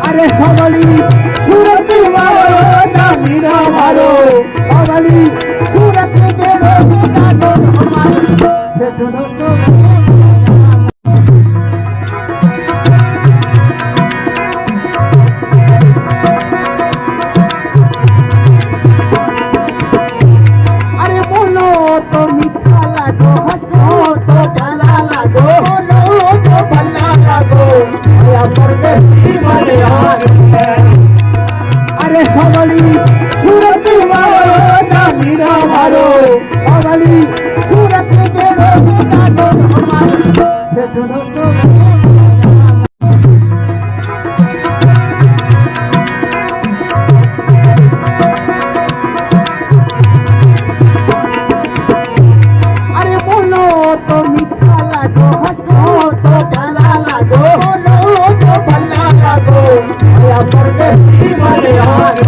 अरे सवाली सूरत वालो जामीना वालो सवाली सूरत के लोग जानो हमारे दोस्तों अरे बोलो तो मीठा लागो हंसो तो प्यारा लागो बोलो तो भला लागो या परदेसी वाले यार अरे सवाली सूरत वालो जामीना वालो सवाली सूरत के लोग जानो हमारे दोस्तों तो मीठा लागो हंसो तो प्यारा लागो बोलो तो भला लागो या परदेसी वाले यार